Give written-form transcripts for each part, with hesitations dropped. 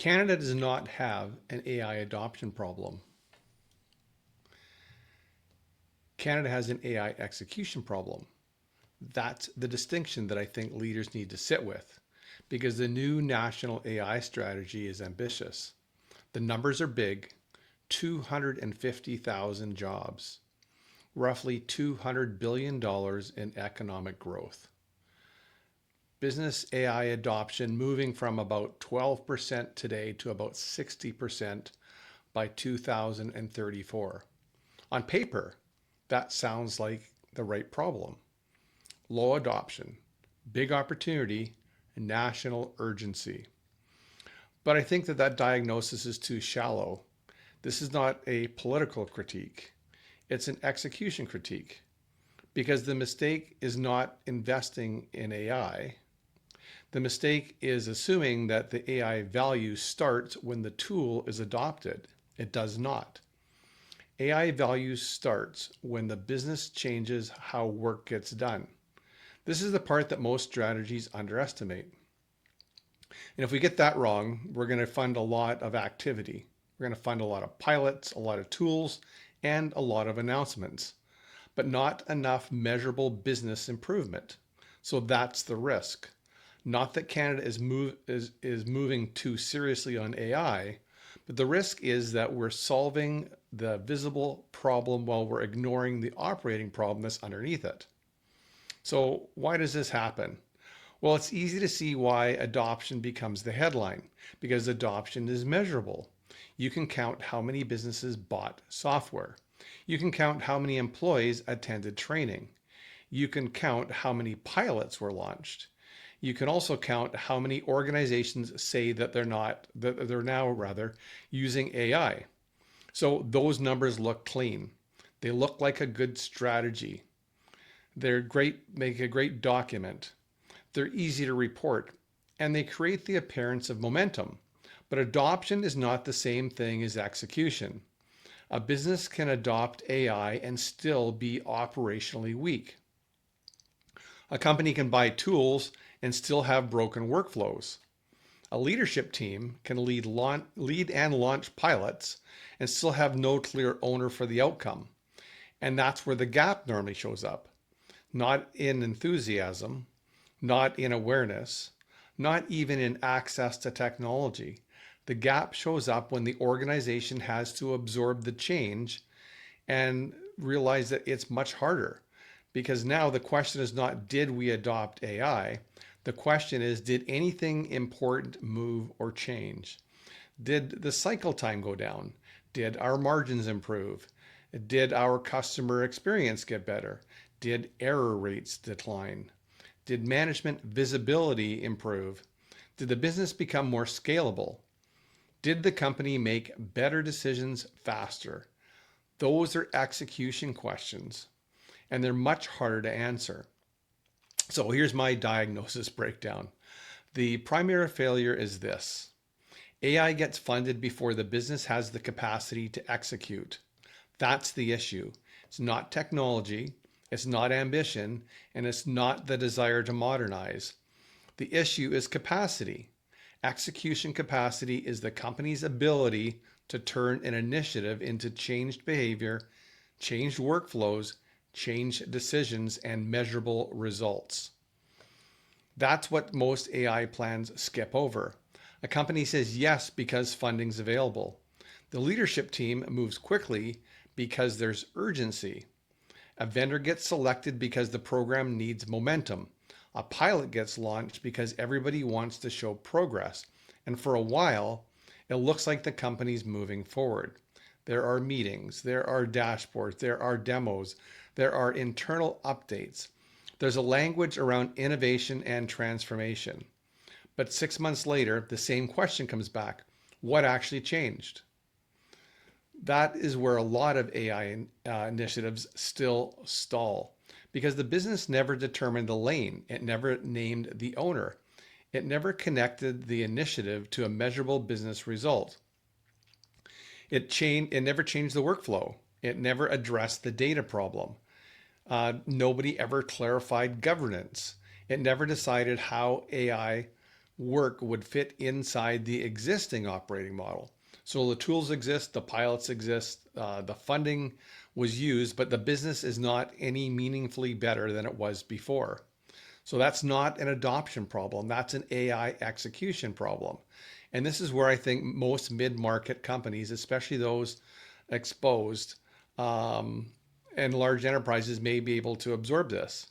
Canada does not have an AI adoption problem. Canada has an AI execution problem. That's the distinction that I think leaders need to sit with because the new national AI strategy is ambitious. The numbers are big, 250,000 jobs, roughly $200 billion in economic growth. Business AI adoption moving from about 12% today to about 60% by 2034. On paper, that sounds like the right problem. Low adoption, big opportunity, and national urgency. But I think that diagnosis is too shallow. This is not a political critique. It's an execution critique because the mistake is not investing in AI. The mistake is assuming that the AI value starts when the tool is adopted. It does not. AI value starts when the business changes how work gets done. This is the part that most strategies underestimate. And if we get that wrong, we're going to fund a lot of activity. We're going to fund a lot of pilots, a lot of tools, and a lot of announcements, but not enough measurable business improvement. So that's the risk. Not that Canada is moving too seriously on AI, but the risk is that we're solving the visible problem while we're ignoring the operating problem that's underneath it. So why does this happen? Well, it's easy to see why adoption becomes the headline because adoption is measurable. You can count how many businesses bought software. You can count how many employees attended training. You can count how many pilots were launched. You can also count how many organizations say that they're now using AI. So those numbers look clean. They look like a good strategy. They're great, make a great document. They're easy to report, and they create the appearance of momentum. But adoption is not the same thing as execution. A business can adopt AI and still be operationally weak. A company can buy tools and still have broken workflows. A leadership team can lead and launch pilots and still have no clear owner for the outcome. And that's where the gap normally shows up. Not in enthusiasm, not in awareness, not even in access to technology. The gap shows up when the organization has to absorb the change and realize that it's much harder. Because now the question is not, did we adopt AI? The question is, did anything important move or change? Did the cycle time go down? Did our margins improve? Did our customer experience get better? Did error rates decline? Did management visibility improve? Did the business become more scalable? Did the company make better decisions faster? Those are execution questions, and they're much harder to answer. So here's my diagnosis breakdown. The primary failure is this. AI gets funded before the business has the capacity to execute. That's the issue. It's not technology, it's not ambition, and it's not the desire to modernize. The issue is capacity. Execution capacity is the company's ability to turn an initiative into changed behavior, changed workflows, changed decisions, and measurable results. That's what most AI plans skip over. A company says yes because funding's available. The leadership team moves quickly because there's urgency. A vendor gets selected because the program needs momentum. A pilot gets launched because everybody wants to show progress. And for a while, it looks like the company's moving forward. There are meetings, there are dashboards, there are demos, there are internal updates. There's a language around innovation and transformation. But 6 months later, the same question comes back. What actually changed? That is where a lot of AI initiatives still stall because the business never determined the lane. It never named the owner. It never connected the initiative to a measurable business result. It never changed the workflow. It never addressed the data problem. Nobody ever clarified governance. It never decided how AI work would fit inside the existing operating model. So the tools exist, the pilots exist, the funding was used, but the business is not any meaningfully better than it was before. So that's not an adoption problem. That's an AI execution problem. And this is where I think most mid-market companies, especially those exposed, um, and large enterprises may be able to absorb this.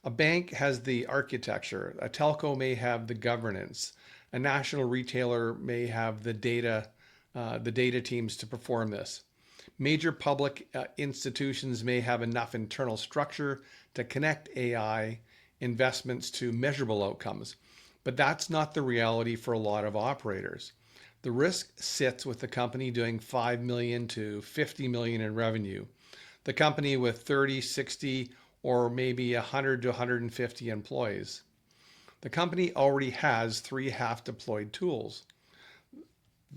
A bank has the architecture, a telco may have the governance, a national retailer may have the data teams to perform this. Major public institutions may have enough internal structure to connect AI investments to measurable outcomes, but that's not the reality for a lot of operators. The risk sits with the company doing 5 million to 50 million in revenue, the company with 30, 60, or maybe 100 to 150 employees. The company already has 3 half deployed tools.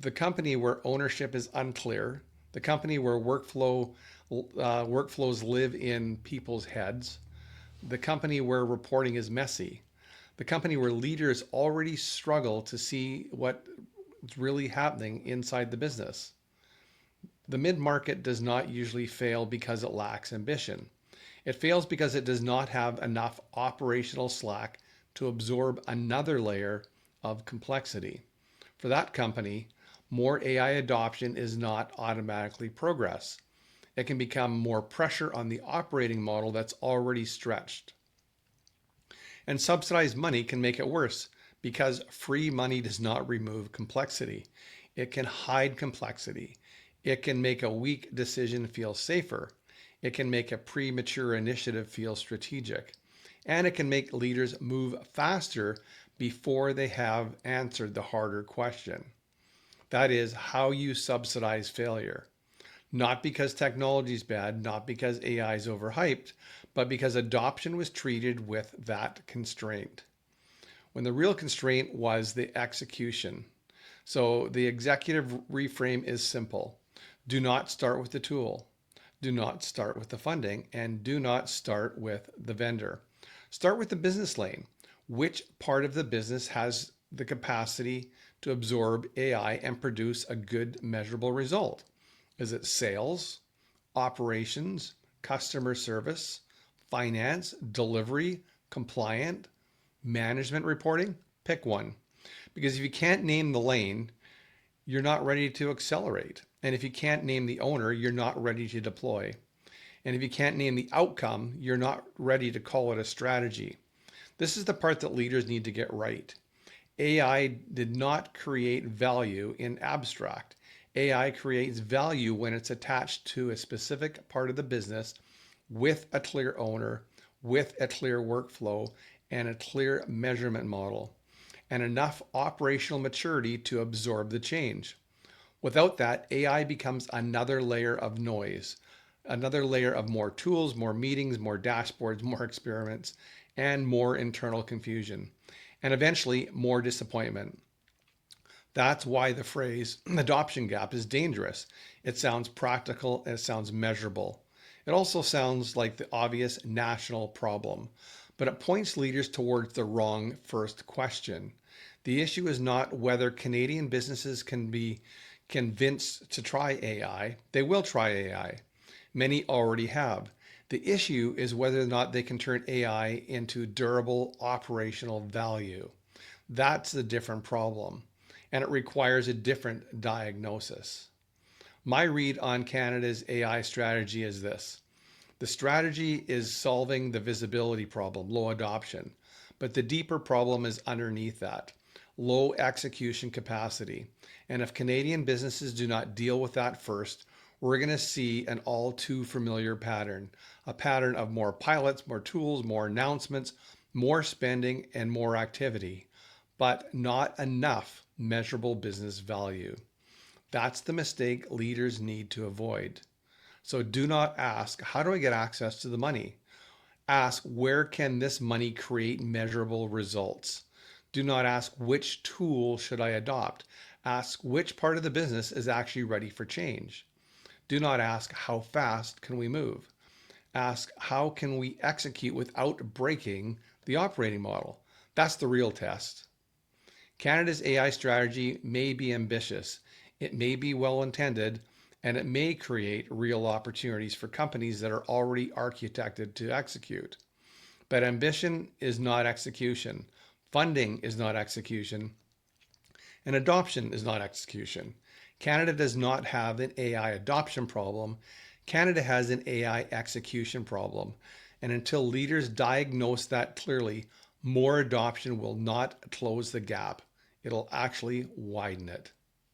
The company where ownership is unclear, the company where workflows live in people's heads, the company where reporting is messy, the company where leaders already struggle to see what's really happening inside the business. The mid market does not usually fail because it lacks ambition. It fails because it does not have enough operational slack to absorb another layer of complexity. For that company, more AI adoption is not automatically progress. It can become more pressure on the operating model that's already stretched. And subsidized money can make it worse because free money does not remove complexity. It can hide complexity. It can make a weak decision feel safer. It can make a premature initiative feel strategic. And it can make leaders move faster before they have answered the harder question. That is how you subsidize failure. Not because technology is bad, not because AI is overhyped, but because adoption was treated with that constraint. When the real constraint was the execution. So the executive reframe is simple. Do not start with the tool. Do not start with the funding, and do not start with the vendor. Start with the business lane. Which part of the business has the capacity to absorb AI and produce a good measurable result? Is it sales, operations, customer service, finance, delivery, compliant, management reporting? Pick one. Because if you can't name the lane, you're not ready to accelerate. And if you can't name the owner, you're not ready to deploy. And if you can't name the outcome, you're not ready to call it a strategy. This is the part that leaders need to get right. AI did not create value in abstract. AI creates value when it's attached to a specific part of the business with a clear owner, with a clear workflow, and a clear measurement model, and enough operational maturity to absorb the change. Without that, AI becomes another layer of noise, another layer of more tools, more meetings, more dashboards, more experiments, and more internal confusion, and eventually more disappointment. That's why the phrase adoption gap is dangerous. It sounds practical and it sounds measurable. It also sounds like the obvious national problem, but it points leaders towards the wrong first question. The issue is not whether Canadian businesses can be convinced to try AI. They will try AI. Many already have. The issue is whether or not they can turn AI into durable operational value. That's the different problem, and it requires a different diagnosis. My read on Canada's AI strategy is this. The strategy is solving the visibility problem, low adoption, but the deeper problem is underneath that, low execution capacity. And if Canadian businesses do not deal with that first, we're going to see an all too familiar pattern, a pattern of more pilots, more tools, more announcements, more spending, and more activity, but not enough measurable business value. That's the mistake leaders need to avoid. So do not ask, how do I get access to the money? Ask, where can this money create measurable results? Do not ask, which tool should I adopt? Ask, which part of the business is actually ready for change? Do not ask, how fast can we move? Ask, how can we execute without breaking the operating model? That's the real test. Canada's AI strategy may be ambitious, it may be well intended, and it may create real opportunities for companies that are already architected to execute. But ambition is not execution, funding is not execution, and adoption is not execution. Canada does not have an AI adoption problem. Canada has an AI execution problem. And until leaders diagnose that clearly, more adoption will not close the gap. It'll actually widen it.